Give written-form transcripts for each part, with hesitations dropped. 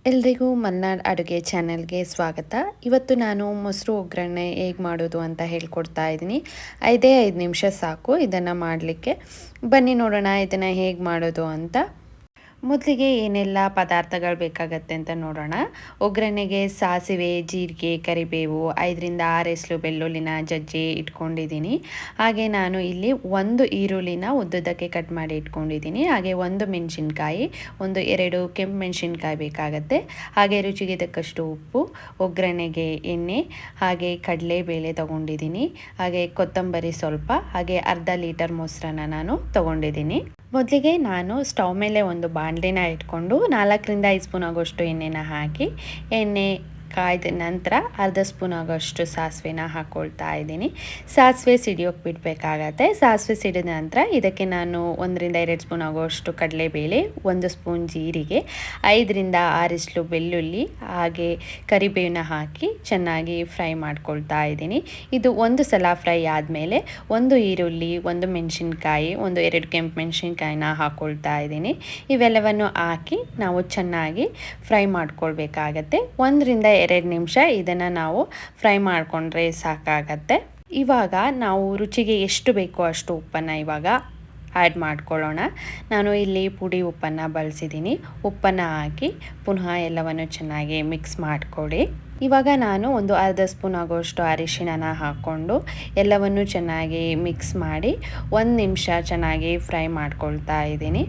ಎಲ್ರಿಗೂ ಮಲ್ನಾಡ್ ಅಡುಗೆ ಚಾನೆಲ್ಗೆ ಸ್ವಾಗತ. ಇವತ್ತು ನಾನು ಮೊಸರು ಒಗ್ಗರಣೆ ಹೇಗೆ ಮಾಡೋದು ಅಂತ ಹೇಳ್ಕೊಡ್ತಾ ಇದ್ದೀನಿ. 5 ನಿಮಿಷ ಸಾಕು ಇದನ್ನು ಮಾಡಲಿಕ್ಕೆ. ಬನ್ನಿ ನೋಡೋಣ ಇದನ್ನು ಹೇಗೆ ಮಾಡೋದು ಅಂತ. ಮೊದಲಿಗೆ ಏನೆಲ್ಲ ಪದಾರ್ಥಗಳು ಬೇಕಾಗತ್ತೆ ಅಂತ ನೋಡೋಣ. ಒಗ್ಗರಣೆಗೆ ಸಾಸಿವೆ, ಜೀರಿಗೆ, ಕರಿಬೇವು, 5ರಿಂದ 6 ಎಸಳು ಬೆಳ್ಳುಳ್ಳಿನ ಜಜ್ಜಿ ಇಟ್ಕೊಂಡಿದ್ದೀನಿ. ಹಾಗೆ ನಾನು ಇಲ್ಲಿ 1 ಈರುಳ್ಳಿನ ಉದ್ದುದ್ದಕ್ಕೆ ಕಟ್ ಮಾಡಿ ಇಟ್ಕೊಂಡಿದ್ದೀನಿ. ಹಾಗೆ 1 ಮೆಣಸಿನ್ಕಾಯಿ, 2 ಕೆಂಪು ಮೆಣಸಿನ್ಕಾಯಿ ಬೇಕಾಗತ್ತೆ. ಹಾಗೆ ರುಚಿಗೆ ತಕ್ಕಷ್ಟು ಉಪ್ಪು, ಒಗ್ಗರಣೆಗೆ ಎಣ್ಣೆ, ಹಾಗೆ ಕಡಲೆಬೇಳೆ ತೊಗೊಂಡಿದ್ದೀನಿ. ಹಾಗೆ ಕೊತ್ತಂಬರಿ ಸ್ವಲ್ಪ, ಹಾಗೆ ಅರ್ಧ ಲೀಟರ್ ಮೊಸರನ್ನ ನಾನು ತೊಗೊಂಡಿದ್ದೀನಿ. ಮೊದಲಿಗೆ ನಾನು ಸ್ಟವ್ ಮೇಲೆ ಒಂದು ಬಾಣಲೆನ ಇಟ್ಕೊಂಡು 4ರಿಂದ 5 ಸ್ಪೂನ್ ಆಗೋಷ್ಟು ಎಣ್ಣೆನ ಹಾಕಿ, ಎಣ್ಣೆ ಕಾಯ್ದ ನಂತರ ಅರ್ಧ ಸ್ಪೂನ್ ಆಗೋಷ್ಟು ಸಾಸಿವೆನ ಹಾಕ್ಕೊಳ್ತಾ ಇದ್ದೀನಿ. ಸಾಸಿವೆ ಸಿಡಿಯೋಕೆ ಬಿಡಬೇಕಾಗತ್ತೆ. ಸಾಸಿವೆ ಸಿಡಿದ ನಂತರ ಇದಕ್ಕೆ ನಾನು 1ರಿಂದ 2 ಸ್ಪೂನ್ ಆಗೋಷ್ಟು ಕಡಲೆಬೇಳೆ, 1 ಸ್ಪೂನ್ ಜೀರಿಗೆ, 5ರಿಂದ 6 ಎಸಳು ಬೆಳ್ಳುಳ್ಳಿ, ಹಾಗೆ ಕರಿಬೇವನ್ನ ಹಾಕಿ ಚೆನ್ನಾಗಿ ಫ್ರೈ ಮಾಡ್ಕೊಳ್ತಾ ಇದ್ದೀನಿ. ಇದು ಒಂದು ಸಲ ಫ್ರೈ ಆದಮೇಲೆ 1 ಈರುಳ್ಳಿ, 1 ಮೆಣಸಿನ್ಕಾಯಿ, 2 ಕೆಂಪು ಮೆಣಸಿನ್ಕಾಯಿನ ಹಾಕ್ಕೊಳ್ತಾ ಇದ್ದೀನಿ. ಇವೆಲ್ಲವನ್ನು ಹಾಕಿ ನಾವು ಚೆನ್ನಾಗಿ ಫ್ರೈ ಮಾಡ್ಕೊಳ್ಬೇಕಾಗತ್ತೆ. 1ರಿಂದ 2 ನಿಮಿಷ ಇದನ್ನು ನಾವು ಫ್ರೈ ಮಾಡಿಕೊಂಡ್ರೆ ಸಾಕಾಗತ್ತೆ. ಇವಾಗ ನಾವು ರುಚಿಗೆ ಎಷ್ಟು ಬೇಕೋ ಅಷ್ಟು ಉಪ್ಪನ್ನು ಇವಾಗ ಆ್ಯಡ್ ಮಾಡ್ಕೊಳ್ಳೋಣ. ನಾನು ಇಲ್ಲಿ ಪುಡಿ ಉಪ್ಪನ್ನು ಬಳಸಿದ್ದೀನಿ. ಉಪ್ಪನ್ನು ಹಾಕಿ ಪುನಃ ಎಲ್ಲವನ್ನು ಚೆನ್ನಾಗಿ ಮಿಕ್ಸ್ ಮಾಡಿಕೊಡಿ. ಇವಾಗ ನಾನು ಒಂದು ಅರ್ಧ ಸ್ಪೂನ್ ಆಗೋಷ್ಟು ಅರಿಶಿಣನ ಹಾಕ್ಕೊಂಡು ಎಲ್ಲವನ್ನು ಚೆನ್ನಾಗಿ ಮಿಕ್ಸ್ ಮಾಡಿ 1 ನಿಮಿಷ ಚೆನ್ನಾಗಿ ಫ್ರೈ ಮಾಡ್ಕೊಳ್ತಾ ಇದ್ದೀನಿ.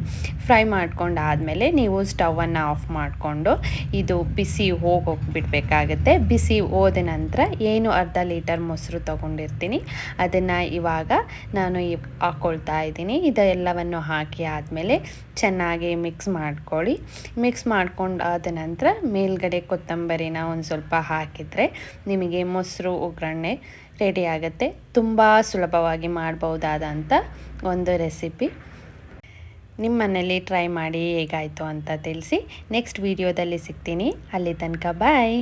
ಫ್ರೈ ಮಾಡ್ಕೊಂಡಾದಮೇಲೆ ನೀವು ಸ್ಟವನ್ನು ಆಫ್ ಮಾಡಿಕೊಂಡು ಇದು ಬಿಸಿ ಬಿಡಬೇಕಾಗತ್ತೆ. ಬಿಸಿ ಹೋದ ನಂತರ ಏನು ಅರ್ಧ ಲೀಟರ್ ಮೊಸರು ತೊಗೊಂಡಿರ್ತೀನಿ ಅದನ್ನು ಇವಾಗ ನಾನು ಹಾಕ್ಕೊಳ್ತಾ ಇದ್ದೀನಿ. ಇದೆಲ್ಲವನ್ನು ಹಾಕಿ ಆದಮೇಲೆ ಚೆನ್ನಾಗಿ ಮಿಕ್ಸ್ ಮಾಡ್ಕೊಳ್ಳಿ. ಮಿಕ್ಸ್ ಮಾಡ್ಕೊಂಡಾದ ನಂತರ ಮೇಲ್ಗಡೆ ಕೊತ್ತಂಬರಿನ ಒಂದು ಸ್ವಲ್ಪ ಹಾಕಿದರೆ ನಿಮಗೆ ಮೊಸರು ಒಗ್ಗರಣೆ ರೆಡಿ ಆಗುತ್ತೆ. ತುಂಬ ಸುಲಭವಾಗಿ ಮಾಡ್ಬೋದಾದಂಥ ಒಂದು ರೆಸಿಪಿ. ನಿಮ್ಮ ಮನೇಲಿ ಟ್ರೈ ಮಾಡಿ ಹೇಗಾಯಿತು ಅಂತ ತಿಳಿಸಿ. ನೆಕ್ಸ್ಟ್ ವಿಡಿಯೋದಲ್ಲಿ ಸಿಗ್ತೀನಿ. ಅಲ್ಲಿ ತನಕ ಬಾಯ್.